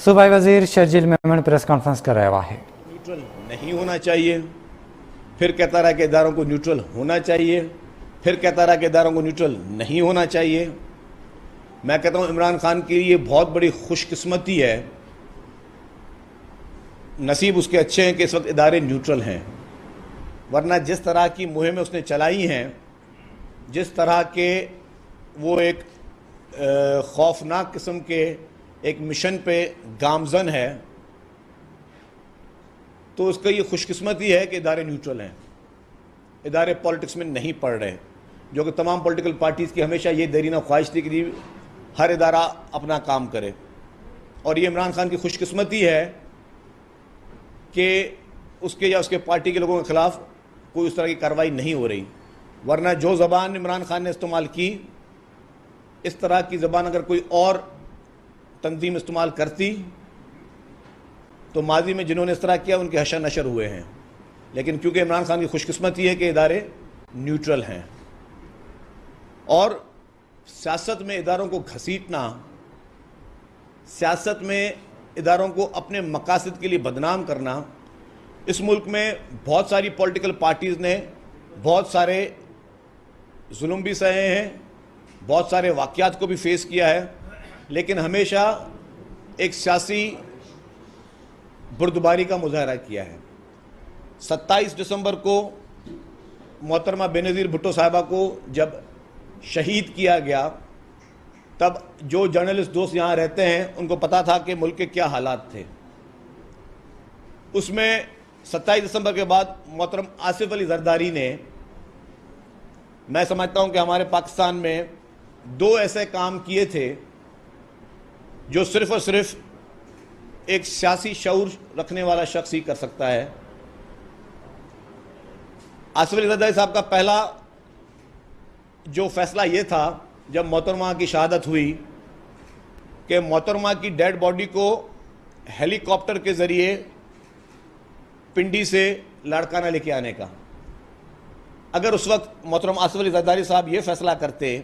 صوبائی وزیر Sharjeel Memon press conference کر رہا ہے. نیوٹرل نہیں ہونا چاہیے، پھر کہتا رہا کہ اداروں کو نیوٹرل ہونا چاہیے، پھر کہتا رہا کہ اداروں کو نیوٹرل نہیں ہونا چاہیے. میں کہتا ہوں عمران خان کی یہ بہت بڑی خوش قسمتی ہے، نصیب اس کے اچھے ہیں کہ اس وقت ادارے نیوٹرل ہیں، ورنہ جس طرح کی مہمیں اس نے چلائی ہیں، جس طرح کے وہ ایک خوفناک قسم کے ایک مشن پہ گامزن ہے، تو اس کا یہ خوش قسمتی ہے کہ ادارے نیوٹرل ہیں، ادارے پولیٹکس میں نہیں پڑ رہے، جو کہ تمام پولیٹیکل پارٹیز کی ہمیشہ یہ دیرینہ خواہش تھی کہ ہر ادارہ اپنا کام کرے. اور یہ عمران خان کی خوش قسمتی ہے کہ اس کے یا اس کے پارٹی کے لوگوں کے خلاف کوئی اس طرح کی کارروائی نہیں ہو رہی، ورنہ جو زبان عمران خان نے استعمال کی، اس طرح کی زبان اگر کوئی اور تنظیم استعمال کرتی تو ماضی میں جنہوں نے اس طرح کیا ان کے حشر نشر ہوئے ہیں. لیکن کیونکہ عمران خان کی خوش قسمتی ہے کہ ادارے نیوٹرل ہیں، اور سیاست میں اداروں کو گھسیٹنا، سیاست میں اداروں کو اپنے مقاصد کے لیے بدنام کرنا، اس ملک میں بہت ساری پولیٹیکل پارٹیز نے بہت سارے ظلم بھی سہے ہیں، بہت سارے واقعات کو بھی فیس کیا ہے، لیکن ہمیشہ ایک سیاسی بردباری کا مظاہرہ کیا ہے. 27 دسمبر کو محترمہ بینظیر بھٹو صاحبہ کو جب شہید کیا گیا، تب جو جرنلسٹ دوست یہاں رہتے ہیں ان کو پتا تھا کہ ملک کے کیا حالات تھے. اس میں 27 دسمبر کے بعد محترم آصف علی زرداری نے، میں سمجھتا ہوں کہ ہمارے پاکستان میں 2 ایسے کام کیے تھے جو صرف اور صرف ایک سیاسی شعور رکھنے والا شخص ہی کر سکتا ہے. آصف علی زرداری صاحب کا پہلا جو فیصلہ یہ تھا جب محترمہ کی شہادت ہوئی کہ محترمہ کی ڈیڈ باڈی کو ہیلی کاپٹر کے ذریعے پنڈی سے لاڑکانہ لے کے آنے کا. اگر اس وقت محترم آصف علی زرداری صاحب یہ فیصلہ کرتے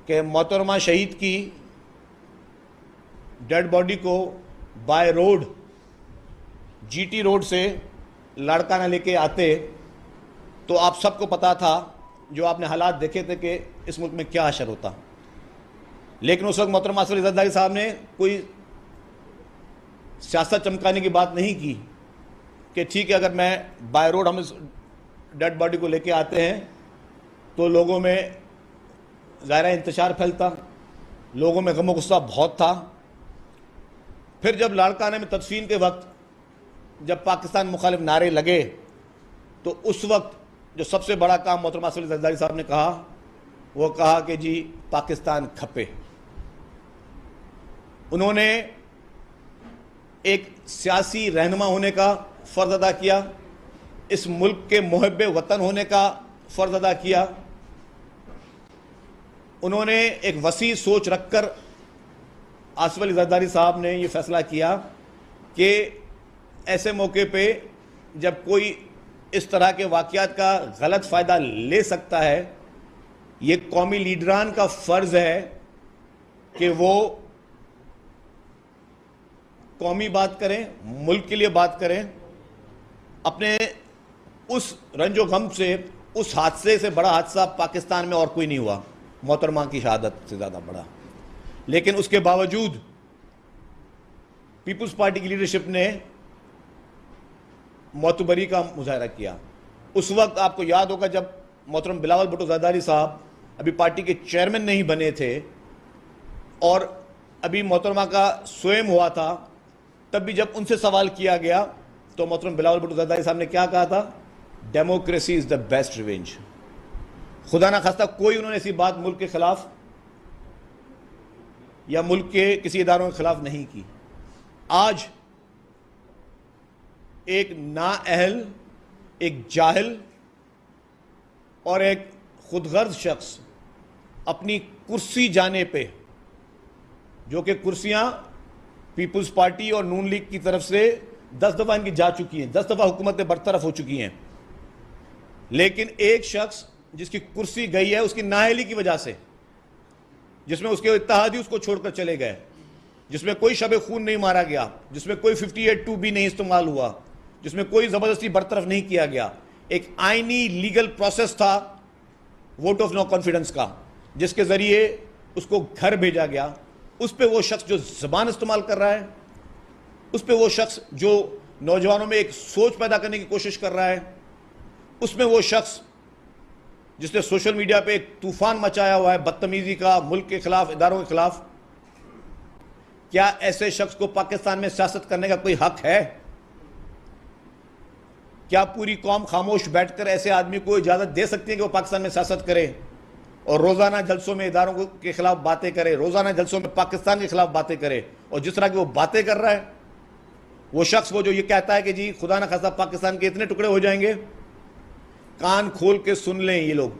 کہ محترمہ شہید کی ڈیڈ باڈی کو by road G T road سے لاڑکانہ لے کے آتے، تو آپ سب کو پتا تھا، جو آپ نے حالات دیکھے تھے، کہ اس ملک میں کیا حشر ہوتا. لیکن اس وقت محترم آصف علی زرداری صاحب نے کوئی سیاست چمکانے کی بات نہیں کی کہ ٹھیک ہے اگر میں بائی روڈ ہم اس ڈیڈ باڈی کو لے کے آتے ہیں تو لوگوں میں ظاہرہ انتشار پھیلتا، لوگوں میں غم و غصہ بہت تھا. پھر جب لاڑکانہ میں تدفین کے وقت جب پاکستان مخالف نعرے لگے، تو اس وقت جو سب سے بڑا کام محترم آصف علی زرداری صاحب نے کہا، وہ کہا کہ جی پاکستان کھپے. انہوں نے ایک سیاسی رہنما ہونے کا فرض ادا کیا، اس ملک کے محب وطن ہونے کا فرض ادا کیا. انہوں نے ایک وسیع سوچ رکھ کر آصف علی زرداری صاحب نے یہ فیصلہ کیا کہ ایسے موقع پہ جب کوئی اس طرح کے واقعات کا غلط فائدہ لے سکتا ہے، یہ قومی لیڈران کا فرض ہے کہ وہ قومی بات کریں، ملک کے لیے بات کریں. اپنے اس رنج و غم سے، اس حادثے سے بڑا حادثہ پاکستان میں اور کوئی نہیں ہوا محترمہ کی شہادت سے زیادہ بڑا. لیکن اس کے باوجود پیپلز پارٹی کی لیڈرشپ نے معتبری کا مظاہرہ کیا. اس وقت آپ کو یاد ہوگا جب محترم بلاول بھٹو زرداری صاحب ابھی پارٹی کے چیئرمین نہیں بنے تھے اور ابھی محترمہ کا سوئم ہوا تھا، تب بھی جب ان سے سوال کیا گیا تو محترم بلاول بھٹو زرداری صاحب نے کیا کہا تھا؟ Democracy is the best revenge. خدا نہ خواستہ کوئی انہوں نے ایسی بات ملک کے خلاف یا ملک کے کسی اداروں کے خلاف نہیں کی. آج ایک نااہل، ایک جاہل اور ایک خود غرض شخص اپنی کرسی جانے پہ، جو کہ کرسیاں پیپلز پارٹی اور نون لیگ کی طرف سے 10 دفعہ ان کی جا چکی ہیں، 10 دفعہ حکومتیں برطرف ہو چکی ہیں، لیکن ایک شخص جس کی کرسی گئی ہے اس کی نااہلی کی وجہ سے، جس میں اس کے اتحادی اس کو چھوڑ کر چلے گئے، جس میں کوئی شب خون نہیں مارا گیا, جس میں کوئی 58(2) نہیں استعمال ہوا, جس میں کوئی زبردستی برطرف نہیں کیا گیا, ایک آئینی لیگل پروسیس تھا ووٹ آف نو کانفیڈنس کا, جس کے ذریعے اس کو گھر بھیجا گیا. اس پہ وہ شخص جو زبان استعمال کر رہا ہے, اس پہ وہ شخص جو نوجوانوں میں ایک سوچ پیدا کرنے کی کوشش کر رہا ہے, اس میں وہ شخص جس نے سوشل میڈیا پہ ایک طوفان مچایا ہوا ہے بدتمیزی کا ملک کے خلاف, اداروں کے خلاف, کیا ایسے شخص کو پاکستان میں سیاست کرنے کا کوئی حق ہے؟ کیا پوری قوم خاموش بیٹھ کر ایسے آدمی کو اجازت دے سکتی ہے کہ وہ پاکستان میں سیاست کرے اور روزانہ جلسوں میں اداروں کے خلاف باتیں کرے, روزانہ جلسوں میں پاکستان کے خلاف باتیں کرے؟ اور جس طرح کی وہ باتیں کر رہا ہے, وہ شخص وہ جو یہ کہتا ہے کہ جی خدا نہ خواستہ پاکستان کے اتنے ٹکڑے ہو جائیں گے, کان کھول کے سن لیں یہ لوگ.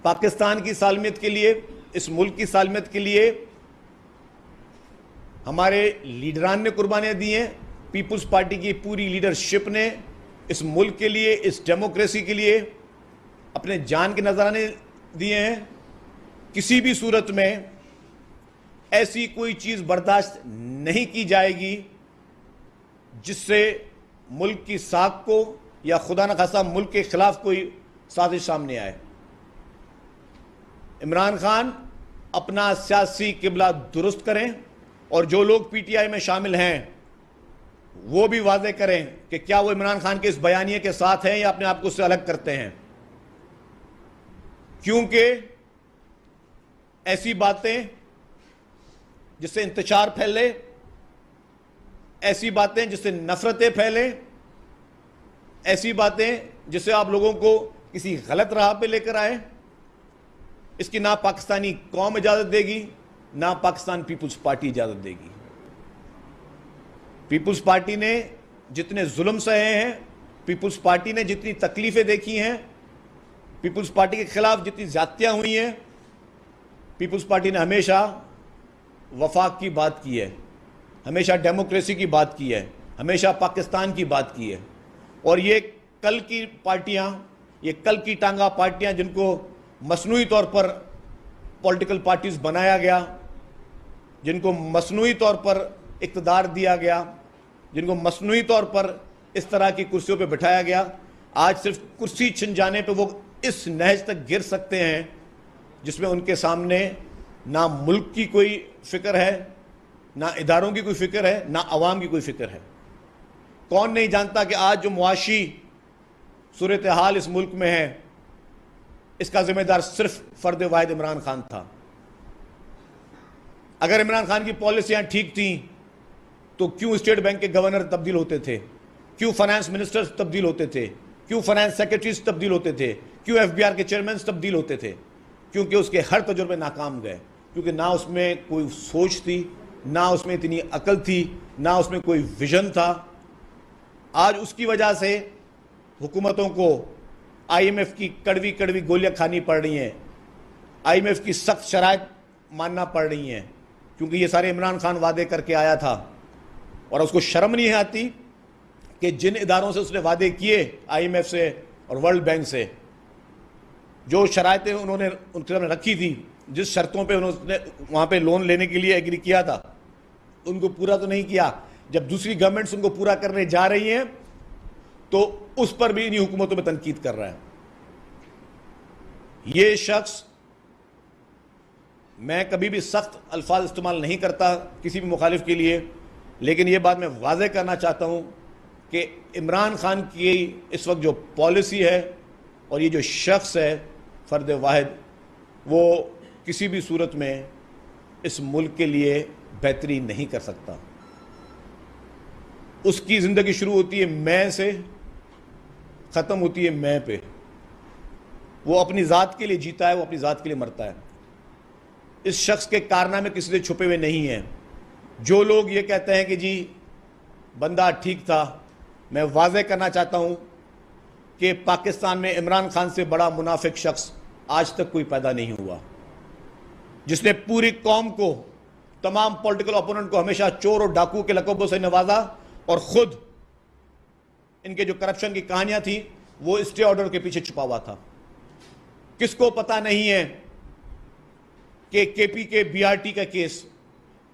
پاکستان کی سالمیت کے لیے, اس ملک کی سالمیت کے لیے ہمارے لیڈران نے قربانیاں دی ہیں, پیپلز پارٹی کی پوری لیڈرشپ نے اس ملک کے لیے, اس ڈیموکریسی کے لیے اپنے جان کے نذرانے دیے ہیں. کسی بھی صورت میں ایسی کوئی چیز برداشت نہیں کی جائے گی جس سے ملک کی ساکھ کو یا خدا نہ خواستہ ملک کے خلاف کوئی سازش سامنے آئے. عمران خان اپنا سیاسی قبلہ درست کریں, اور جو لوگ پی ٹی آئی میں شامل ہیں وہ بھی واضح کریں کہ کیا وہ عمران خان کے اس بیانیے کے ساتھ ہیں یا اپنے آپ کو اس سے الگ کرتے ہیں. کیونکہ ایسی باتیں جس سے انتشار پھیلے, ایسی باتیں جس سے نفرتیں پھیلیں, ایسی باتیں جس سے آپ لوگوں کو کسی غلط راہ پہ لے کر آئے, اس کی نہ پاکستانی قوم اجازت دے گی, نہ پاکستان پیپلز پارٹی اجازت دے گی. پیپلز پارٹی نے جتنے ظلم سہے ہیں, پیپلز پارٹی نے جتنی تکلیفیں دیکھی ہیں, پیپلز پارٹی کے خلاف جتنی زیادتیاں ہوئی ہیں, پیپلز پارٹی نے ہمیشہ وفاق کی بات کی ہے, ہمیشہ ڈیموکریسی کی بات کی ہے, ہمیشہ پاکستان کی بات کی ہے. اور یہ کل کی پارٹیاں, یہ کل کی ٹانگا پارٹیاں جن کو مصنوعی طور پر پولیٹیکل پارٹیز بنایا گیا, جن کو مصنوعی طور پر اقتدار دیا گیا, جن کو مصنوعی طور پر اس طرح کی کرسیوں پہ بٹھایا گیا, آج صرف کرسی چھن جانے پہ وہ اس نہج تک گر سکتے ہیں جس میں ان کے سامنے نہ ملک کی کوئی فکر ہے, نہ اداروں کی کوئی فکر ہے, نہ عوام کی کوئی فکر ہے. کون نہیں جانتا کہ آج جو معاشی صورتحال اس ملک میں ہے, اس کا ذمہ دار صرف فرد واحد عمران خان تھا. اگر عمران خان کی پالیسیاں ٹھیک تھیں تو کیوں اسٹیٹ بینک کے گورنر تبدیل ہوتے تھے, کیوں فائنانس منسٹرز تبدیل ہوتے تھے, کیوں فائنانس سیکرٹریز تبدیل ہوتے تھے, کیوں ایف بی آر کے چیئرمینز تبدیل ہوتے تھے؟ کیونکہ اس کے ہر تجربے ناکام گئے, کیونکہ نہ اس میں کوئی سوچ تھی, نہ اس میں اتنی عقل تھی, نہ اس میں کوئی ویژن تھا. آج اس کی وجہ سے حکومتوں کو آئی ایم ایف کی کڑوی کڑوی گولیاں کھانی پڑ رہی ہیں, آئی ایم ایف کی سخت شرائط ماننا پڑ رہی ہیں, کیونکہ یہ سارے عمران خان وعدے کر کے آیا تھا. اور اس کو شرم نہیں آتی کہ جن اداروں سے اس نے وعدے کیے, آئی ایم ایف سے اور ورلڈ بینک سے, جو شرائطیں انہوں نے ان کے سامنے رکھی تھی, جس شرطوں پہ انہوں نے وہاں پہ لون لینے کے لیے ایگری کیا تھا, ان کو پورا تو نہیں کیا. جب دوسری گورنمنٹس ان کو پورا کرنے جا رہی ہیں تو اس پر بھی انہی حکومتوں میں تنقید کر رہا ہے. یہ شخص, میں کبھی بھی سخت الفاظ استعمال نہیں کرتا کسی بھی مخالف کے لیے, لیکن یہ بات میں واضح کرنا چاہتا ہوں کہ عمران خان کی اس وقت جو پالیسی ہے اور یہ جو شخص ہے فرد واحد, وہ کسی بھی صورت میں اس ملک کے لیے بہتری نہیں کر سکتا. اس کی زندگی شروع ہوتی ہے میں سے, ختم ہوتی ہے میں پہ. وہ اپنی ذات کے لیے جیتا ہے, وہ اپنی ذات کے لیے مرتا ہے. اس شخص کے کارنامے کسی سے چھپے ہوئے نہیں ہیں. جو لوگ یہ کہتے ہیں کہ جی بندہ ٹھیک تھا, میں واضح کرنا چاہتا ہوں کہ پاکستان میں عمران خان سے بڑا منافق شخص آج تک کوئی پیدا نہیں ہوا, جس نے پوری قوم کو, تمام پولیٹیکل اپوننٹ کو ہمیشہ چور اور ڈاکو کے لقبوں سے نوازا, اور خود ان کے جو کرپشن کی کہانیاں تھیں وہ اسٹے آرڈر کے پیچھے چھپا ہوا تھا. کس کو پتا نہیں ہے کہ کے پی کے بی آر ٹی کا کیس